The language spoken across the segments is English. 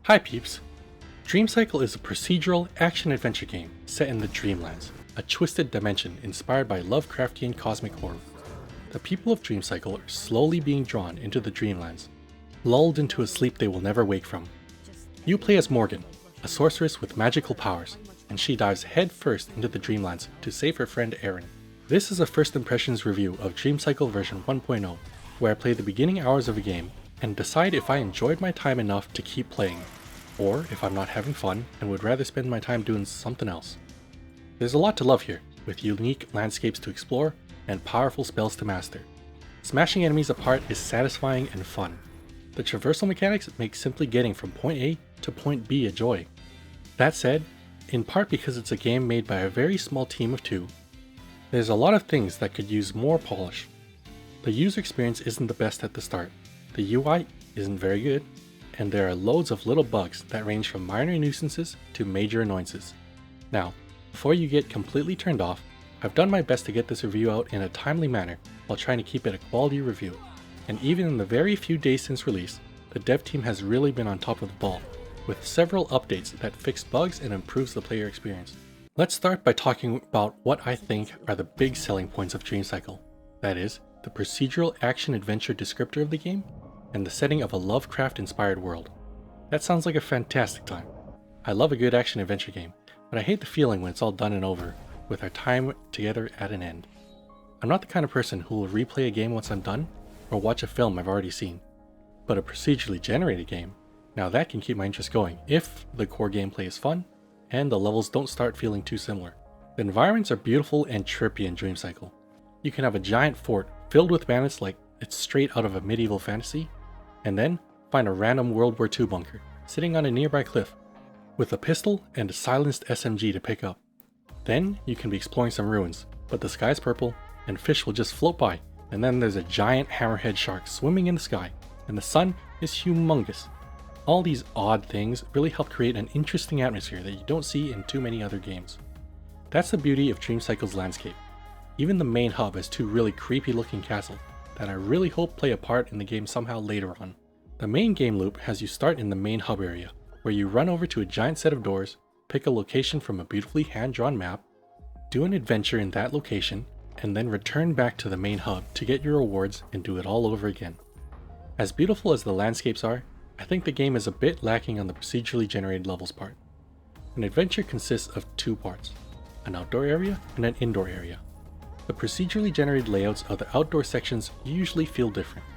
Hi peeps! Dreamcycle is a procedural action-adventure game set in the Dreamlands, a twisted dimension inspired by Lovecraftian cosmic horror. The people of Dreamcycle are slowly being drawn into the Dreamlands, lulled into a sleep they will never wake from. You play as Morgan, a sorceress with magical powers, and she dives headfirst into the Dreamlands to save her friend Aaron. This is a first impressions review of Dreamcycle version 1.0, where I play the beginning hours of a game and decide if I enjoyed my time enough to keep playing, or if I'm not having fun and would rather spend my time doing something else. There's a lot to love here, with unique landscapes to explore and powerful spells to master. Smashing enemies apart is satisfying and fun. The traversal mechanics make simply getting from point A to point B a joy. That said, in part because it's a game made by a very small team of two, there's a lot of things that could use more polish. The user experience isn't the best at the start, the UI isn't very good, and there are loads of little bugs that range from minor nuisances to major annoyances. Now, before you get completely turned off, I've done my best to get this review out in a timely manner while trying to keep it a quality review, and even in the very few days since release, the dev team has really been on top of the ball, with several updates that fix bugs and improves the player experience. Let's start by talking about what I think are the big selling points of Dreamcycle. That is, the procedural action-adventure descriptor of the game, and the setting of a Lovecraft-inspired world. That sounds like a fantastic time. I love a good action-adventure game, but I hate the feeling when it's all done and over, with our time together at an end. I'm not the kind of person who will replay a game once I'm done, or watch a film I've already seen. But a procedurally generated game, now that can keep my interest going if the core gameplay is fun, and the levels don't start feeling too similar. The environments are beautiful and trippy in Dreamcycle. You can have a giant fort filled with bandits like it's straight out of a medieval fantasy, and then find a random World War II bunker sitting on a nearby cliff with a pistol and a silenced SMG to pick up. Then you can be exploring some ruins, but the sky's purple and fish will just float by, and then there's a giant hammerhead shark swimming in the sky, and the sun is humongous. All these odd things really help create an interesting atmosphere that you don't see in too many other games. That's the beauty of Dreamcycle's landscape. Even the main hub has two really creepy looking castles that I really hope play a part in the game somehow later on. The main game loop has you start in the main hub area, where you run over to a giant set of doors, pick a location from a beautifully hand-drawn map, do an adventure in that location, and then return back to the main hub to get your rewards and do it all over again. As beautiful as the landscapes are, I think the game is a bit lacking on the procedurally generated levels part. An adventure consists of two parts, an outdoor area and an indoor area. The procedurally generated layouts of the outdoor sections usually feel different.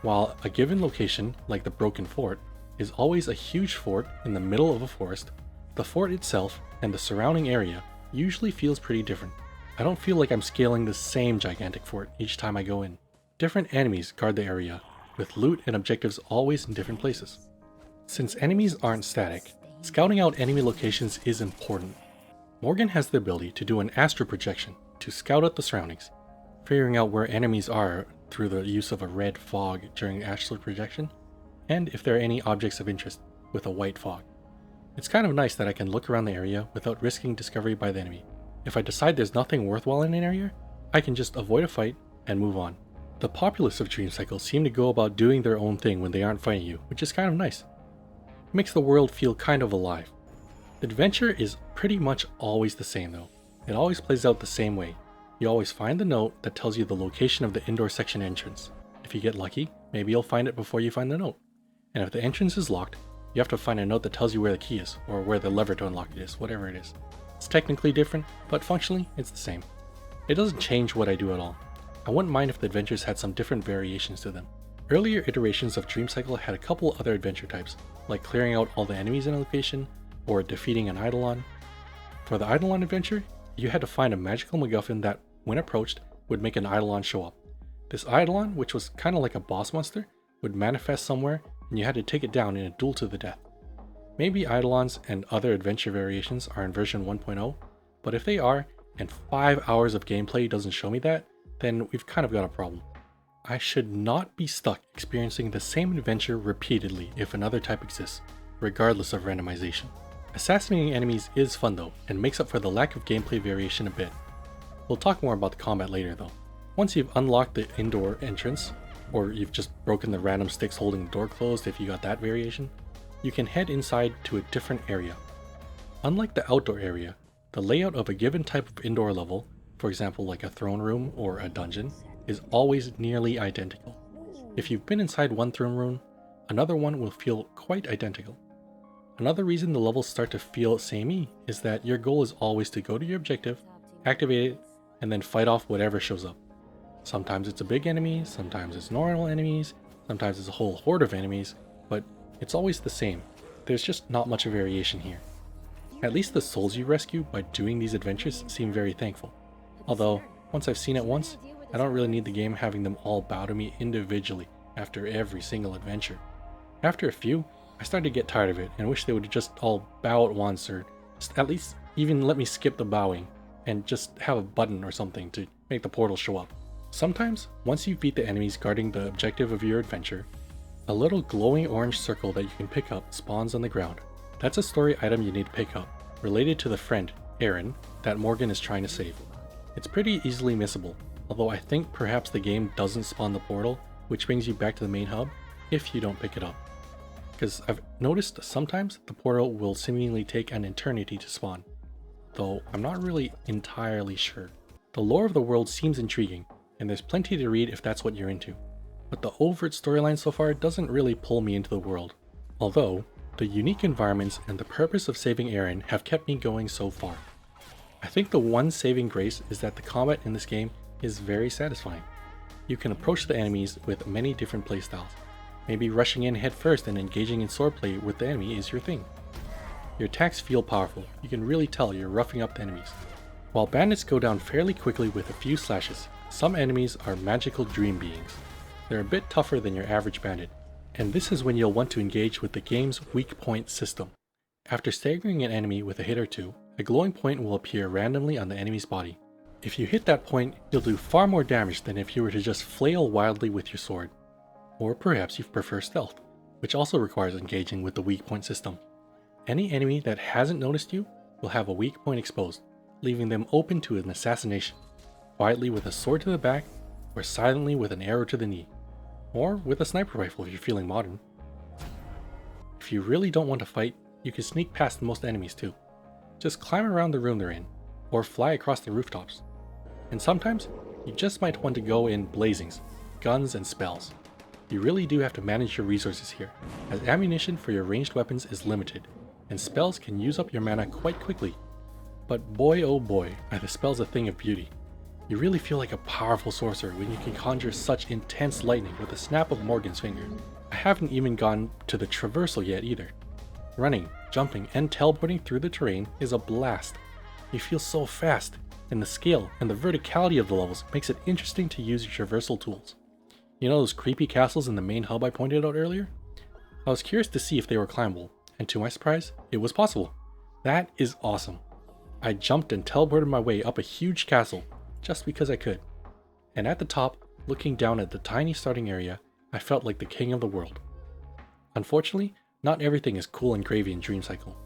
While a given location, like the Broken Fort, is always a huge fort in the middle of a forest, the fort itself and the surrounding area usually feels pretty different. I don't feel like I'm scaling the same gigantic fort each time I go in. Different enemies guard the area, with loot and objectives always in different places. Since enemies aren't static, scouting out enemy locations is important. Morgan has the ability to do an astral projection to scout out the surroundings, figuring out where enemies are through the use of a red fog during astral projection, and if there are any objects of interest with a white fog. It's kind of nice that I can look around the area without risking discovery by the enemy. If I decide there's nothing worthwhile in an area, I can just avoid a fight and move on. The populace of Dreamcycle seem to go about doing their own thing when they aren't fighting you, which is kind of nice. It makes the world feel kind of alive. The adventure is pretty much always the same though. It always plays out the same way. You always find the note that tells you the location of the indoor section entrance. If you get lucky, maybe you'll find it before you find the note. And if the entrance is locked, you have to find a note that tells you where the key is, or where the lever to unlock it is, whatever it is. It's technically different, but functionally, it's the same. It doesn't change what I do at all. I wouldn't mind if the adventures had some different variations to them. Earlier iterations of Dreamcycle had a couple other adventure types, like clearing out all the enemies in a location, or defeating an Eidolon. For the Eidolon adventure, you had to find a magical MacGuffin that, when approached, would make an Eidolon show up. This Eidolon, which was kind of like a boss monster, would manifest somewhere and you had to take it down in a duel to the death. Maybe Eidolons and other adventure variations are in version 1.0, but if they are, and 5 hours of gameplay doesn't show me that, then we've kind of got a problem. I should not be stuck experiencing the same adventure repeatedly if another type exists, regardless of randomization. Assassinating enemies is fun though, and makes up for the lack of gameplay variation a bit. We'll talk more about the combat later though. Once you've unlocked the indoor entrance, or you've just broken the random sticks holding the door closed if you got that variation, you can head inside to a different area. Unlike the outdoor area, the layout of a given type of indoor level, for example like a throne room or a dungeon, is always nearly identical. If you've been inside one throne room, another one will feel quite identical. Another reason the levels start to feel samey is that your goal is always to go to your objective, activate it, and then fight off whatever shows up. Sometimes it's a big enemy, sometimes it's normal enemies, sometimes it's a whole horde of enemies, but it's always the same. There's just not much variation here. At least the souls you rescue by doing these adventures seem very thankful. Although, once I've seen it once, I don't really need the game having them all bow to me individually after every single adventure. After a few, I started to get tired of it and wish they would just all bow at once, or at least even let me skip the bowing and just have a button or something to make the portal show up. Sometimes, once you beat the enemies guarding the objective of your adventure, a little glowing orange circle that you can pick up spawns on the ground. That's a story item you need to pick up, related to the friend, Aaron, that Morgan is trying to save. It's pretty easily missable, although I think perhaps the game doesn't spawn the portal, which brings you back to the main hub, if you don't pick it up. Because I've noticed sometimes the portal will seemingly take an eternity to spawn, though I'm not really entirely sure. The lore of the world seems intriguing, and there's plenty to read if that's what you're into, but the overt storyline so far doesn't really pull me into the world, although the unique environments and the purpose of saving Aaron have kept me going so far. I think the one saving grace is that the combat in this game is very satisfying. You can approach the enemies with many different playstyles. Maybe rushing in head first and engaging in swordplay with the enemy is your thing. Your attacks feel powerful, you can really tell you're roughing up the enemies. While bandits go down fairly quickly with a few slashes, some enemies are magical dream beings. They're a bit tougher than your average bandit, and this is when you'll want to engage with the game's weak point system. After staggering an enemy with a hit or two, a glowing point will appear randomly on the enemy's body. If you hit that point, you'll do far more damage than if you were to just flail wildly with your sword. Or perhaps you prefer stealth, which also requires engaging with the weak point system. Any enemy that hasn't noticed you will have a weak point exposed, leaving them open to an assassination, quietly with a sword to the back, or silently with an arrow to the knee, or with a sniper rifle if you're feeling modern. If you really don't want to fight, you can sneak past most enemies too. Just climb around the room they're in, or fly across the rooftops. And sometimes, you just might want to go in blazings, guns and spells. You really do have to manage your resources here, as ammunition for your ranged weapons is limited, and spells can use up your mana quite quickly. But boy oh boy, are the spells a thing of beauty. You really feel like a powerful sorcerer when you can conjure such intense lightning with a snap of Morgan's finger. I haven't even gone to the traversal yet either. Running, jumping, and teleporting through the terrain is a blast. You feel so fast, and the scale and the verticality of the levels makes it interesting to use your traversal tools. You know those creepy castles in the main hub I pointed out earlier? I was curious to see if they were climbable, and to my surprise, it was possible. That is awesome. I jumped and teleported my way up a huge castle, just because I could. And at the top, looking down at the tiny starting area, I felt like the king of the world. Unfortunately, not everything is cool and gravy in Dream Cycle.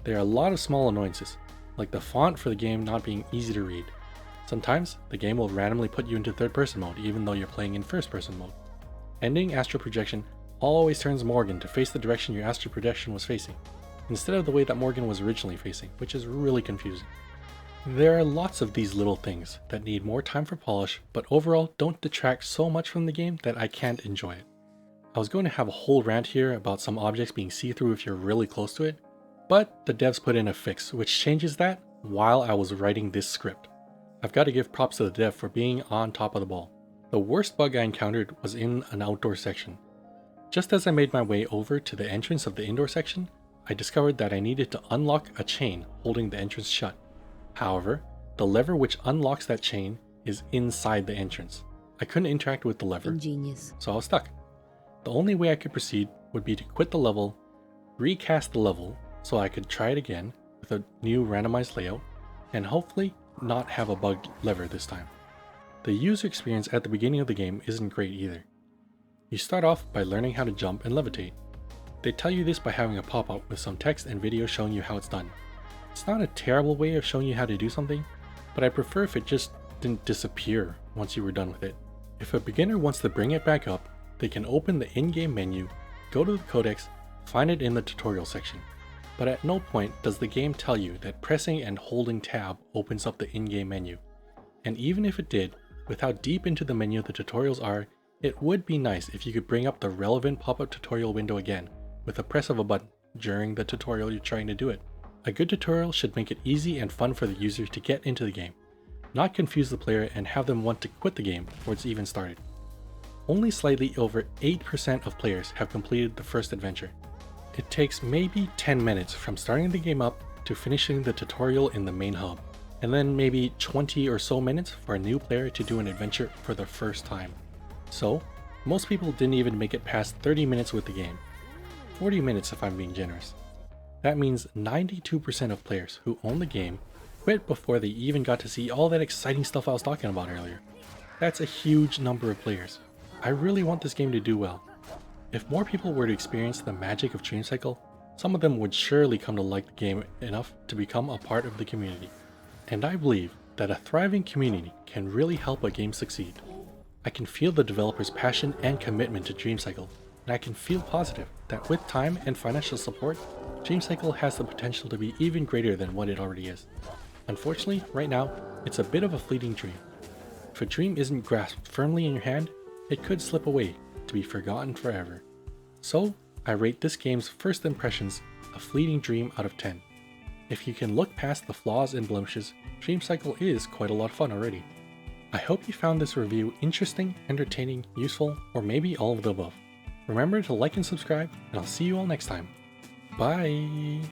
There are a lot of small annoyances, like the font for the game not being easy to read. Sometimes, the game will randomly put you into third-person mode even though you're playing in first-person mode. Ending astral projection always turns Morgan to face the direction your astral projection was facing, instead of the way that Morgan was originally facing, which is really confusing. There are lots of these little things that need more time for polish, but overall don't detract so much from the game that I can't enjoy it. I was going to have a whole rant here about some objects being see-through if you're really close to it, but the devs put in a fix which changes that while I was writing this script. I've got to give props to the dev for being on top of the ball. The worst bug I encountered was in an outdoor section. Just as I made my way over to the entrance of the indoor section, I discovered that I needed to unlock a chain holding the entrance shut. However, the lever which unlocks that chain is inside the entrance. I couldn't interact with the lever, so I was stuck. The only way I could proceed would be to quit the level, recast the level so I could try it again with a new randomized layout, and hopefully not have a bugged lever this time. The user experience at the beginning of the game isn't great either. You start off by learning how to jump and levitate. They tell you this by having a pop-up with some text and video showing you how it's done. It's not a terrible way of showing you how to do something, but I prefer if it just didn't disappear once you were done with it. If a beginner wants to bring it back up, they can open the in-game menu, go to the codex, find it in the tutorial section. But at no point does the game tell you that pressing and holding tab opens up the in-game menu. And even if it did, with how deep into the menu the tutorials are, it would be nice if you could bring up the relevant pop-up tutorial window again with a press of a button during the tutorial you're trying to do it. A good tutorial should make it easy and fun for the user to get into the game, not confuse the player and have them want to quit the game before it's even started. Only slightly over 8% of players have completed the first adventure. It takes maybe 10 minutes from starting the game up to finishing the tutorial in the main hub, and then maybe 20 or so minutes for a new player to do an adventure for the first time. So, most people didn't even make it past 30 minutes with the game. 40 minutes if I'm being generous. That means 92% of players who own the game quit before they even got to see all that exciting stuff I was talking about earlier. That's a huge number of players. I really want this game to do well. If more people were to experience the magic of Dream Cycle, some of them would surely come to like the game enough to become a part of the community. And I believe that a thriving community can really help a game succeed. I can feel the developers' passion and commitment to Dream Cycle, and I can feel positive that with time and financial support, Dream Cycle has the potential to be even greater than what it already is. Unfortunately, right now, it's a bit of a fleeting dream. If a dream isn't grasped firmly in your hand, it could slip away to be forgotten forever. So, I rate this game's first impressions a fleeting dream out of 10. If you can look past the flaws and blemishes, Dream Cycle is quite a lot of fun already. I hope you found this review interesting, entertaining, useful, or maybe all of the above. Remember to like and subscribe, and I'll see you all next time. Bye!